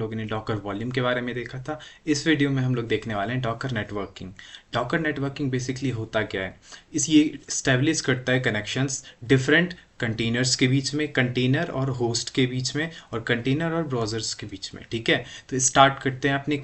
लोगों ने Docker volume के बारे में देखा था। इस वीडियो में हम लोग देखने वाले हैं Docker networking. Docker networking basically होता क्या है, ये इस्टेब्लिश करता है कनेक्शंस डिफरेंट कंटेनर्स के बीच में, कंटेनर और होस्ट के बीच में, और कंटेनर और ब्राउज़र्स के बीच में। ठीक है, तो स्टार्ट करते हैं अपनी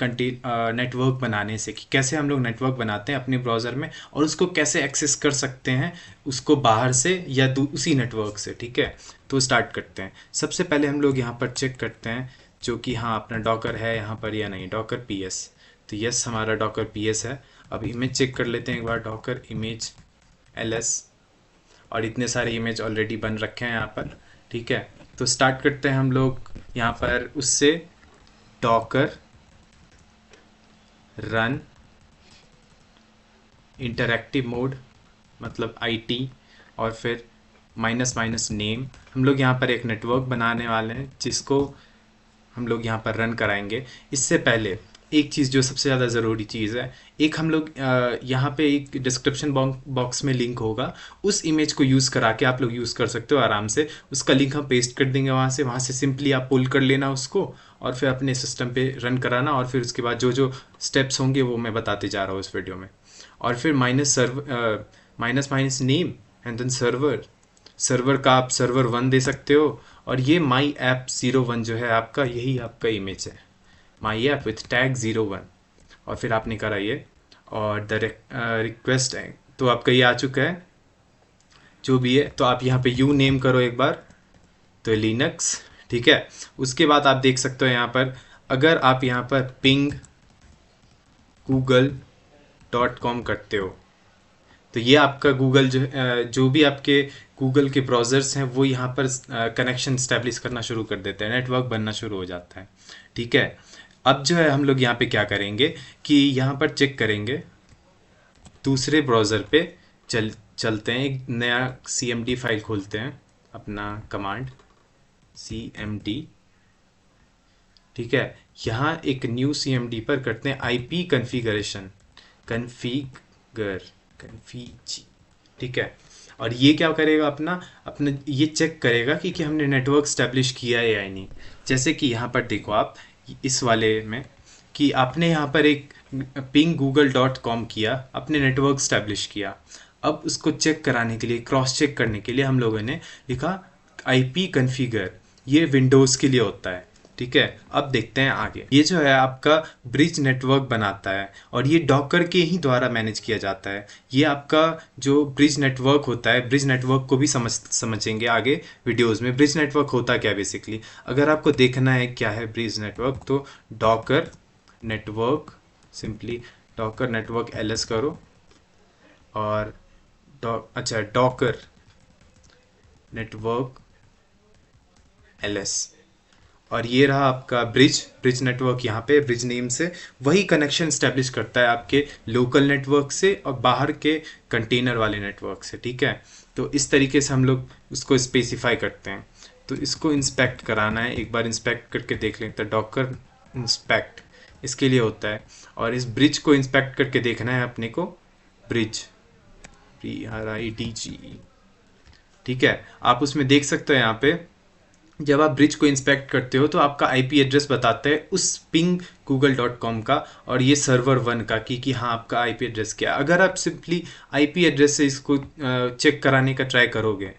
नेटवर्क बनाने से कि कैसे हम लोग नेटवर्क बनाते हैं अपने ब्राउज़र में और उसको कैसे एक्सेस कर सकते हैं उसको बाहर से या उसी नेटवर्क से। ठीक है, तो स्टार्ट करते हैं। सबसे पहले हम लोग यहाँ पर चेक करते हैं जो कि हाँ अपना डॉकर है यहाँ पर या नहीं, डॉकर पी एस। तो यस, हमारा डॉकर पी एस है। अब इमेज चेक कर लेते हैं एक बार, डॉकर इमेज एल एस, और इतने सारे इमेज ऑलरेडी बन रखे हैं यहाँ पर। ठीक है, तो स्टार्ट करते हैं हम लोग यहाँ पर उससे डॉकर रन इंटरैक्टिव मोड, मतलब आईटी, और फिर माइनस माइनस नेम। हम लोग यहाँ पर एक नेटवर्क बनाने वाले हैं जिसको हम लोग यहाँ पर रन कराएंगे। इससे पहले एक चीज़ जो सबसे ज़्यादा ज़रूरी चीज़ है, एक हम लोग यहाँ पे एक डिस्क्रिप्शन बॉक्स में लिंक होगा, उस इमेज को यूज़ करा के आप लोग यूज़ कर सकते हो आराम से। उसका लिंक हम पेस्ट कर देंगे वहाँ से सिंपली आप पुल कर लेना उसको और फिर अपने सिस्टम पे रन कराना, और फिर उसके बाद जो जो स्टेप्स होंगे वो मैं बताते जा रहा हूँ इस वीडियो में। और फिर minus minus name and then server का आप सर्वर 1 दे सकते हो, और ये माई ऐप 01 जो है आपका, यही आपका इमेज है, माई ऐप विथ टैग 01। और फिर आपने करा ये, और द रिक्वेस्ट है तो आपका ये आ चुका है जो भी है। तो आप यहाँ पे यू नेम करो एक बार, तो लिनक्स। ठीक है, उसके बाद आप देख सकते हो यहाँ पर, अगर आप यहाँ पर पिंग google.com करते हो तो ये आपका गूगल जो भी आपके गूगल के ब्राउज़र्स हैं वो यहाँ पर कनेक्शन स्टैब्लिश करना शुरू कर देते हैं, नेटवर्क बनना शुरू हो जाता है। ठीक है, अब जो है हम लोग यहाँ पे क्या करेंगे कि यहाँ पर चेक करेंगे, दूसरे ब्राउज़र पे चलते हैं, एक नया cmd फाइल खोलते हैं, अपना कमांड cmd। ठीक है, यहाँ एक न्यू cmd पर करते हैं IP कन्फिगरेशन, कन्फिग। ठीक है, और ये क्या करेगा, अपना अपना ये चेक करेगा कि हमने नेटवर्क स्टैब्लिश किया है या नहीं। जैसे कि यहाँ पर देखो आप इस वाले में कि आपने यहाँ पर एक ping.google.com किया, अपने नेटवर्क स्टैब्लिश किया। अब उसको चेक कराने के लिए, क्रॉस चेक करने के लिए हम लोगों ने लिखा IP कन्फिगर, ये विंडोज़ के लिए होता है। ठीक है, अब देखते हैं आगे। ये जो है आपका ब्रिज नेटवर्क बनाता है और ये डॉकर के ही द्वारा मैनेज किया जाता है। ये आपका जो ब्रिज नेटवर्क होता है, ब्रिज नेटवर्क को भी समझेंगे आगे वीडियोस में। ब्रिज नेटवर्क होता क्या बेसिकली, अगर आपको देखना है क्या है ब्रिज नेटवर्क, तो Docker network, simply Docker network ls करो, और डॉकर नेटवर्क ls, और ये रहा आपका ब्रिज नेटवर्क। यहाँ पे ब्रिज नेम से वही कनेक्शन स्टैब्लिश करता है आपके लोकल नेटवर्क से और बाहर के कंटेनर वाले नेटवर्क से। ठीक है, तो इस तरीके से हम लोग उसको स्पेसिफाई करते हैं। तो इसको इंस्पेक्ट कराना है, एक बार इंस्पेक्ट करके देख लेते हैं, डॉकर इंस्पेक्ट इसके लिए होता है। और इस ब्रिज को इंस्पेक्ट करके देखना है अपने को, ब्रिज BRIDG। ठीक है, आप उसमें देख सकते हो यहाँ पे जब आप ब्रिज को इंस्पेक्ट करते हो तो आपका IP एड्रेस बताता है उस पिंग google.com का, और ये सर्वर 1 का कि हाँ आपका IP एड्रेस क्या है। अगर आप सिंपली IP एड्रेस से इसको चेक कराने का ट्राई करोगे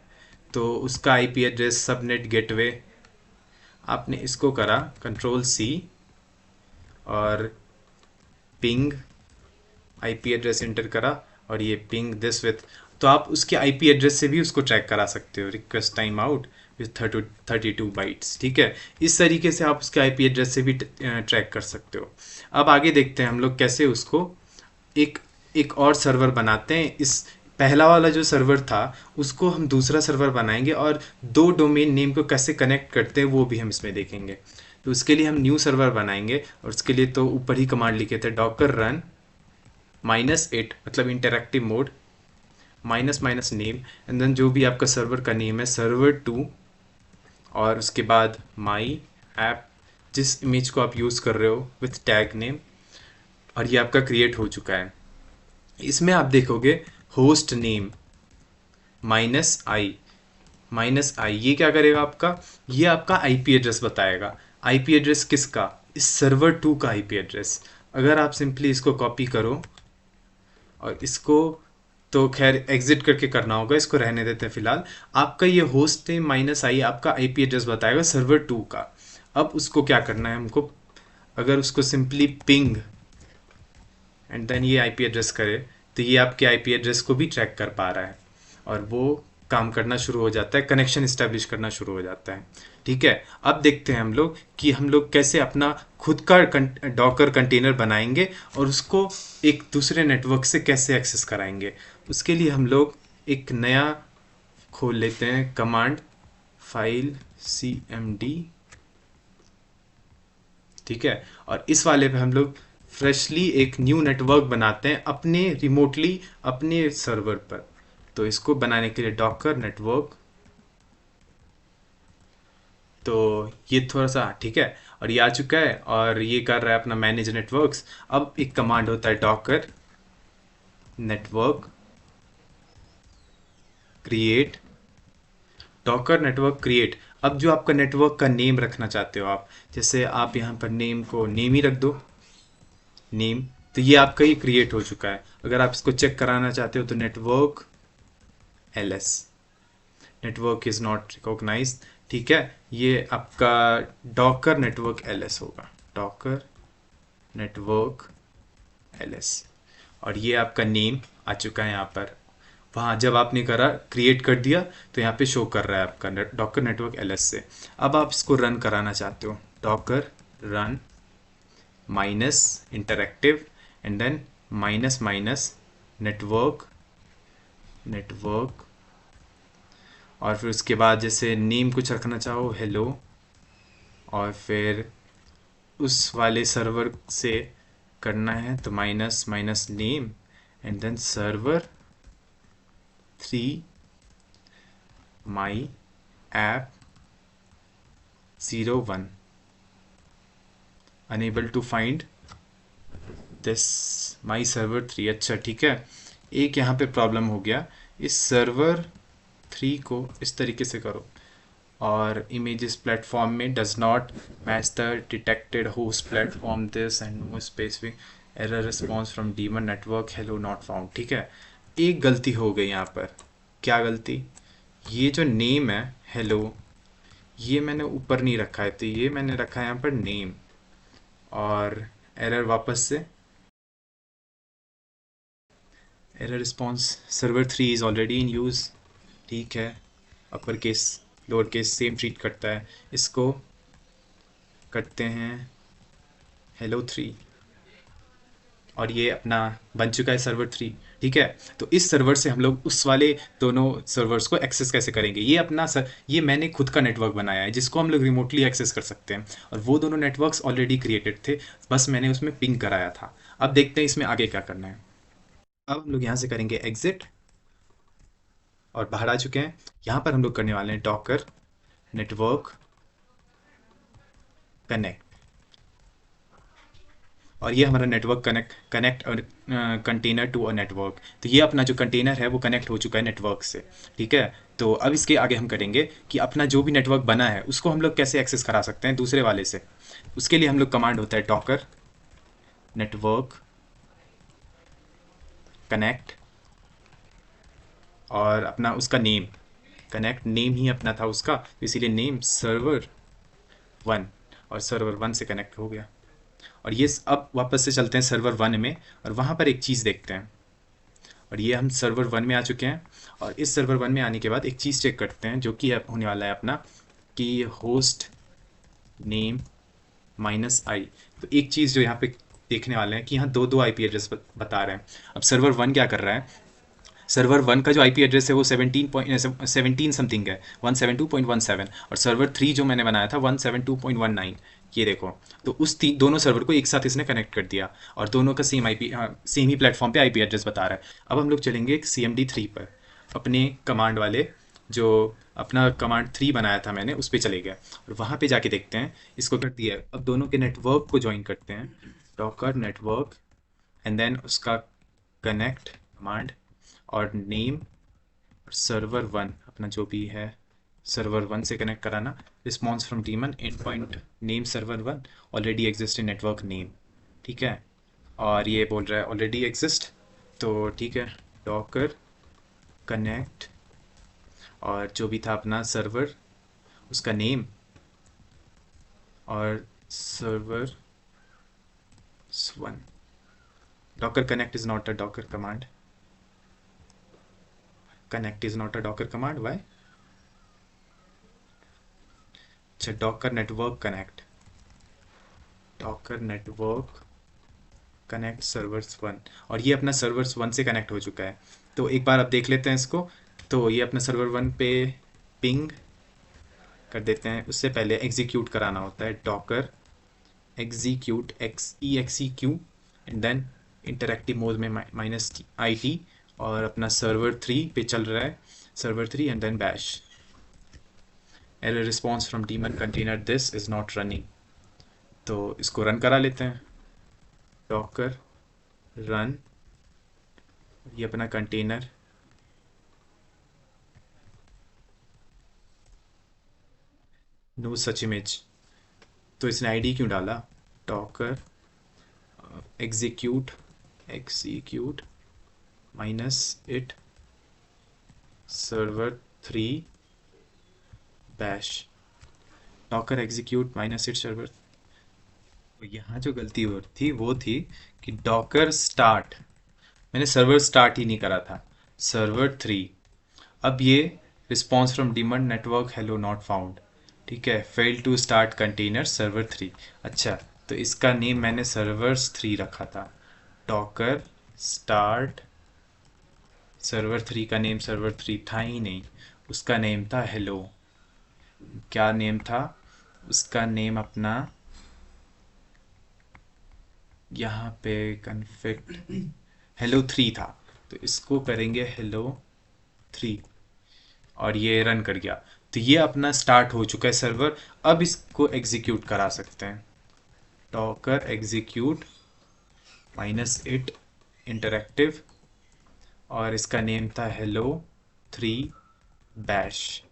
तो उसका IP एड्रेस सबनेट गेटवे, आपने इसको करा Ctrl+C और पिंग IP एड्रेस इंटर करा, और ये पिंग दिस विथ, तो आप उसके IP एड्रेस से भी उसको ट्रैक करा सकते हो, request time out with 32 bytes. ठीक है, इस तरीके से आप उसके IP एड्रेस से भी ट्रैक कर सकते हो। अब आगे देखते हैं हम लोग कैसे उसको एक और सर्वर बनाते हैं। इस पहला वाला जो सर्वर था उसको हम दूसरा सर्वर बनाएंगे, और 2 डोमेन नेम को कैसे कनेक्ट करते हैं वो भी हम इसमें देखेंगे। तो उसके लिए हम न्यू सर्वर बनाएंगे, और उसके लिए तो ऊपर ही कमांड लिखे थे, डॉकर रन -8 मतलब interactive mode, minus minus name, and then जो भी आपका सर्वर का नेम है सर्वर 2, और उसके बाद माई ऐप, जिस इमेज को आप यूज़ कर रहे हो विथ टैग नेम, और ये आपका क्रिएट हो चुका है। इसमें आप देखोगे होस्ट नेम -i, ये क्या करेगा आपका, ये आपका IP एड्रेस बताएगा। IP एड्रेस किसका, इस सर्वर 2 का आईपी एड्रेस। अगर आप सिंपली इसको कॉपी करो और इसको, तो खैर एग्जिट करके करना होगा, इसको रहने देते हैं फिलहाल। आपका ये होस्ट नेम -i आपका आईपी एड्रेस बताएगा सर्वर 2 का। अब उसको क्या करना है हमको, अगर उसको सिंपली पिंग एंड देन ये आईपी एड्रेस करे, तो ये आपके आईपी एड्रेस को भी ट्रैक कर पा रहा है और वो काम करना शुरू हो जाता है, कनेक्शन इस्टेब्लिश करना शुरू हो जाता है। ठीक है, अब देखते हैं हम लोग कि हम लोग कैसे अपना खुद का डॉकर कंटेनर बनाएंगे और उसको एक दूसरे नेटवर्क से कैसे एक्सेस कराएंगे। उसके लिए हम लोग एक नया खोल लेते हैं कमांड फाइल cmd। ठीक है, और इस वाले पे हम लोग फ्रेशली एक न्यू नेटवर्क बनाते हैं अपने रिमोटली अपने सर्वर पर। तो इसको बनाने के लिए डॉकर नेटवर्क, तो ये थोड़ा सा ठीक है, और ये आ चुका है और ये कर रहा है अपना मैनेज नेटवर्क्स। अब एक कमांड होता है Docker network create, Docker network create. अब जो आपका नेटवर्क का नेम रखना चाहते हो आप, जैसे आप यहाँ पर नेम को नेम ही रख दो, नेम, तो ये आपका ही क्रिएट हो चुका है। अगर आप इसको चेक कराना चाहते हो तो network ls, network is not recognised. ठीक है, ये आपका डॉकर नेटवर्क ls होगा, डॉकर नेटवर्क ls, और ये आपका नेम आ चुका है यहाँ पर। वहाँ जब आपने करा क्रिएट कर दिया तो यहाँ पे शो कर रहा है आपका डॉकर नेटवर्क ls से। अब आप इसको रन कराना चाहते हो, Docker run minus interactive and then minus minus network, और फिर उसके बाद जैसे नेम कुछ रखना चाहो हेलो, और फिर उस वाले सर्वर से करना है तो minus minus name and then server 3 my app 01 unable to find this my server 3। अच्छा ठीक है, एक यहाँ पे प्रॉब्लम हो गया, इस सर्वर 3 को इस तरीके से करो, और इमेजेस प्लेटफॉर्म में does not match the detected host platform this and no specific error response from daemon network hello not found. ठीक है, एक गलती हो गई यहाँ पर। क्या गलती, ये जो नेम है हेलो, ये मैंने ऊपर नहीं रखा है, तो ये मैंने रखा है यहाँ पर नेम, और एरर वापस से error response server 3 is already in use. ठीक है, upper case lower case same treat करता है। इसको करते हैं हेलो 3 और ये अपना बन चुका है सर्वर 3। ठीक है, तो इस सर्वर से हम लोग उस वाले दोनों सर्वर्स को एक्सेस कैसे करेंगे, ये अपना ये मैंने खुद का नेटवर्क बनाया है जिसको हम लोग रिमोटली एक्सेस कर सकते हैं, और वो दोनों नेटवर्क्स ऑलरेडी क्रिएटेड थे, बस मैंने उसमें पिंग कराया था। अब देखते हैं इसमें आगे क्या करना है। अब हम लोग यहाँ से करेंगे एग्जिट और बाहर आ चुके हैं। यहाँ पर हम लोग करने वाले हैं डॉकर नेटवर्क कनेक्ट, और ये हमारा network connect container to a network. तो ये अपना जो कंटेनर है वो कनेक्ट हो चुका है नेटवर्क से। ठीक है, तो अब इसके आगे हम करेंगे कि अपना जो भी नेटवर्क बना है उसको हम लोग कैसे एक्सेस करा सकते हैं दूसरे वाले से। उसके लिए हम लोग कमांड होता है डॉकर नेटवर्क कनेक्ट, और अपना उसका नेम, कनेक्ट नेम ही अपना था उसका, तो इसीलिए नेम सर्वर 1, और सर्वर 1 से कनेक्ट हो गया। और ये अब वापस से चलते हैं सर्वर 1 में और वहाँ पर एक चीज़ देखते हैं। और ये हम सर्वर 1 में आ चुके हैं, और इस सर्वर 1 में आने के बाद एक चीज़ चेक करते हैं जो कि होने वाला है अपना कि होस्ट नेम -i। तो एक चीज़ जो यहाँ पे देखने वाले हैं कि यहाँ दो आईपी एड्रेस बता रहे हैं। अब सर्वर 1 क्या कर रहा है, सर्वर 1 का जो आईपी एड्रेस है वो 17 समथिंग है, 172.17, और सर्वर 3 जो मैंने बनाया था 172.19। ये देखो, तो उस दोनों सर्वर को एक साथ इसने कनेक्ट कर दिया, और दोनों का सेम ही प्लेटफॉर्म पे आईपी एड्रेस बता रहा है। अब हम लोग चलेंगे CMD3 पर, अपने कमांड वाले जो अपना कमांड 3 बनाया था मैंने, उस पर चले गए और वहाँ पे जाके देखते हैं इसको कर दिया। अब दोनों के नेटवर्क को ज्वाइन करते हैं, डॉकर नेटवर्क एंड देन उसका कनेक्ट कमांड और नेम, सर्वर 1 अपना जो भी है सर्वर 1 से कनेक्ट कराना। Response from demon and point name server 1 already exist in network name, ठीक है। और ये बोल रहा है ऑलरेडी एग्जिस्ट, तो ठीक है, डॉकर कनेक्ट और जो भी था अपना सर्वर उसका नेम और server 1। docker connect is not a docker command. Connect is not a docker command. Why? अच्छा, docker network connect, docker network connect servers 1, और ये अपना servers 1 से कनेक्ट हो चुका है। तो एक बार अब देख लेते हैं इसको। तो ये अपना सर्वर 1 पे पिंग कर देते हैं। उससे पहले एग्जीक्यूट कराना होता है, Docker execute EXEQ and then interactive mode में -IT, और अपना सर्वर 3 पे चल रहा है, server 3 and then bash. Error response from daemon container this is not running. तो इसको रन करा लेते हैं, डॉकर रन, ये अपना कंटेनर नो सच इमेज। तो इसने आईडी क्यों डाला, Docker execute -it server 3 bash, Docker execute -it server. तो यहाँ जो गलती हो रही थी वो थी कि डॉकर स्टार्ट, मैंने सर्वर स्टार्ट ही नहीं करा था, सर्वर 3। अब ये response from daemon network hello not found, ठीक है, fail to start container server 3। अच्छा, तो इसका नेम मैंने सर्वर्स 3 रखा था, डॉकर स्टार्ट सर्वर 3 का नेम सर्वर 3 था ही नहीं, उसका नेम था हेलो। क्या नेम था उसका, नेम अपना यहाँ पे कन्फिग हेलो 3 था, तो इसको करेंगे हेलो 3 और ये रन कर गया। तो ये अपना स्टार्ट हो चुका है सर्वर। अब इसको एग्जीक्यूट करा सकते हैं, डॉकर एग्जीक्यूट -it इंटरैक्टिव, और इसका नेम था हेलो 3 बैश,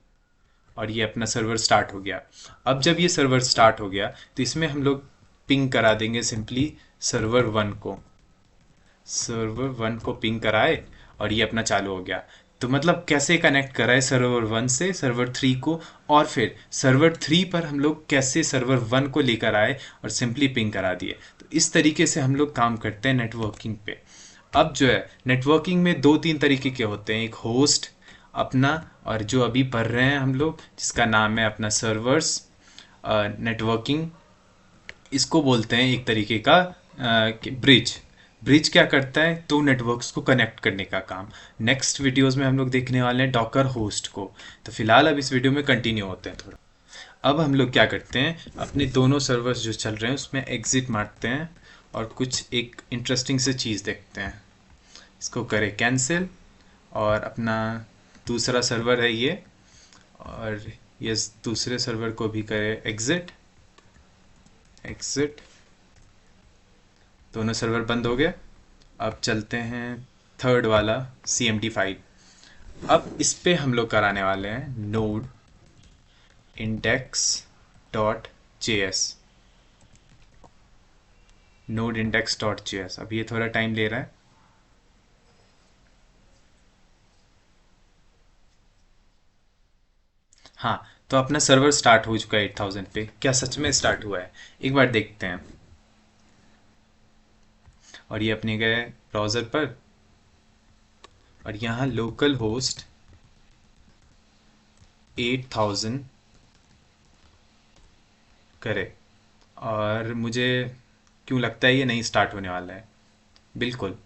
और ये अपना सर्वर स्टार्ट हो गया। अब जब ये सर्वर स्टार्ट हो गया तो इसमें हम लोग पिंग करा देंगे सिंपली सर्वर 1 को, सर्वर 1 को पिंग कराए और ये अपना चालू हो गया। तो मतलब कैसे कनेक्ट कराए सर्वर 1 से सर्वर 3 को, और फिर सर्वर 3 पर हम लोग कैसे सर्वर 1 को लेकर आए और सिंपली पिंग करा दिए। तो इस तरीके से हम लोग काम करते हैं नेटवर्किंग पे। अब जो है नेटवर्किंग में 2-3 तरीके के होते हैं, एक होस्ट अपना, और जो अभी पढ़ रहे हैं हम लोग जिसका नाम है अपना सर्वर्स नेटवर्किंग, इसको बोलते हैं एक तरीके का ब्रिज। ब्रिज क्या करता है, तो नेटवर्क्स को कनेक्ट करने का काम। नेक्स्ट वीडियोस में हम लोग देखने वाले हैं डॉकर होस्ट को। तो फिलहाल अब इस वीडियो में कंटिन्यू होते हैं थोड़ा। अब हम लोग क्या करते हैं, अपने दोनों सर्वर्स जो चल रहे हैं उसमें एग्जिट मारते हैं और कुछ एक इंटरेस्टिंग से चीज़ देखते हैं। इसको करें कैंसिल, और अपना दूसरा सर्वर है ये, और ये दूसरे सर्वर को भी करें एग्जिट। दोनों सर्वर बंद हो गए। अब चलते हैं थर्ड वाला CMD5। अब इस पे हम लोग कराने वाले हैं नोड index.js, node index.js। अब ये थोड़ा टाइम ले रहा है। हाँ, तो अपना सर्वर स्टार्ट हो चुका है 8000 पे। क्या सच में स्टार्ट हुआ है, एक बार देखते हैं। और ये अपने गए ब्राउज़र पर, और यहाँ लोकल होस्ट 8000 करे, और मुझे क्यों लगता है ये नहीं स्टार्ट होने वाला है, बिल्कुल,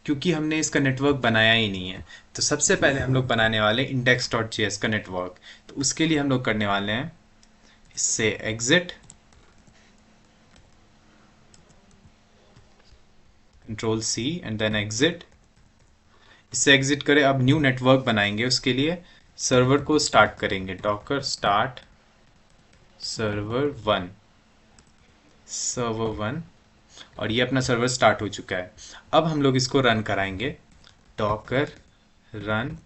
क्योंकि हमने इसका नेटवर्क बनाया ही नहीं है। तो सबसे पहले हम लोग बनाने वाले index.js का नेटवर्क। तो उसके लिए हम लोग करने वाले हैं इससे exit, Ctrl+C and then exit. इससे एग्जिट करें। अब न्यू नेटवर्क बनाएंगे, उसके लिए सर्वर को स्टार्ट करेंगे, डॉकर स्टार्ट सर्वर 1, और ये अपना सर्वर स्टार्ट हो चुका है। अब हम लोग इसको रन कराएंगे, डॉकर रन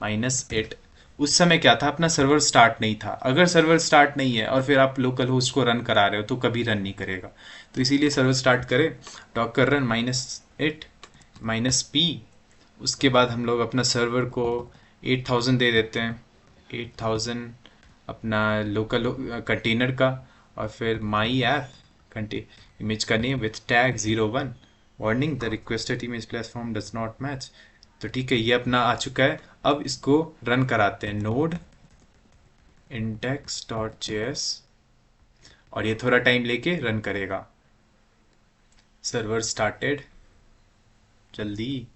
-it उस समय क्या था, अपना सर्वर स्टार्ट नहीं था। अगर सर्वर स्टार्ट नहीं है और फिर आप लोकल होस्ट को रन करा रहे हो तो कभी रन नहीं करेगा। तो इसीलिए सर्वर स्टार्ट करें, डॉकर रन -8 -p। उसके बाद हम लोग अपना सर्वर को 8000 दे देते हैं, 8000 अपना लोकल कंटेनर का। और फिर माई ऐप कंटे इमेज का name with tag 01 warning the requested image platform does not match. तो ठीक है, ये अपना आ चुका है। अब इसको रन कराते हैं, नोड index.js, और ये थोड़ा टाइम लेके रन करेगा। सर्वर स्टार्टेड, जल्दी।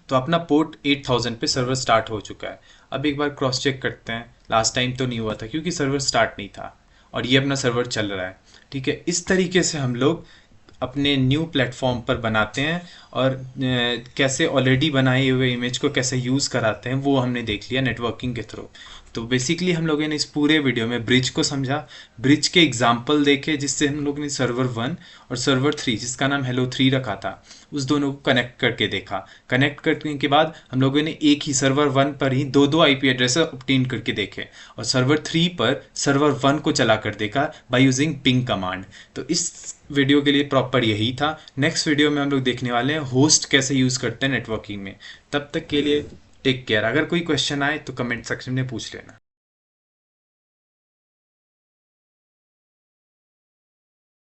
तो अपना पोर्ट 8000 पे सर्वर स्टार्ट हो चुका है। अब एक बार क्रॉस चेक करते हैं, लास्ट टाइम तो नहीं हुआ था क्योंकि सर्वर स्टार्ट नहीं था, और ये अपना सर्वर चल रहा है। ठीक है, इस तरीके से हम लोग अपने न्यू प्लेटफॉर्म पर बनाते हैं, और कैसे ऑलरेडी बनाए हुए इमेज को कैसे यूज़ कराते हैं वो हमने देख लिया नेटवर्किंग के थ्रू। तो बेसिकली हम लोगों ने इस पूरे वीडियो में ब्रिज को समझा, ब्रिज के एग्जाम्पल देखे, जिससे हम लोग ने सर्वर 1 और सर्वर 3 जिसका नाम हेलो 3 रखा था, उस दोनों को कनेक्ट करके देखा। कनेक्ट करने के बाद हम लोगों ने एक ही सर्वर 1 पर ही दो दो IP एड्रेस ऑब्टेन करके देखे, और सर्वर 3 पर सर्वर 1 को चला कर देखा बाय यूजिंग पिंग कमांड। तो इस वीडियो के लिए प्रॉपर यही था। नेक्स्ट वीडियो में हम लोग देखने वाले हैं होस्ट कैसे यूज़ करते हैं नेटवर्किंग में। तब तक के लिए टेक केयर। अगर कोई क्वेश्चन आए तो कमेंट सेक्शन में पूछ लेना।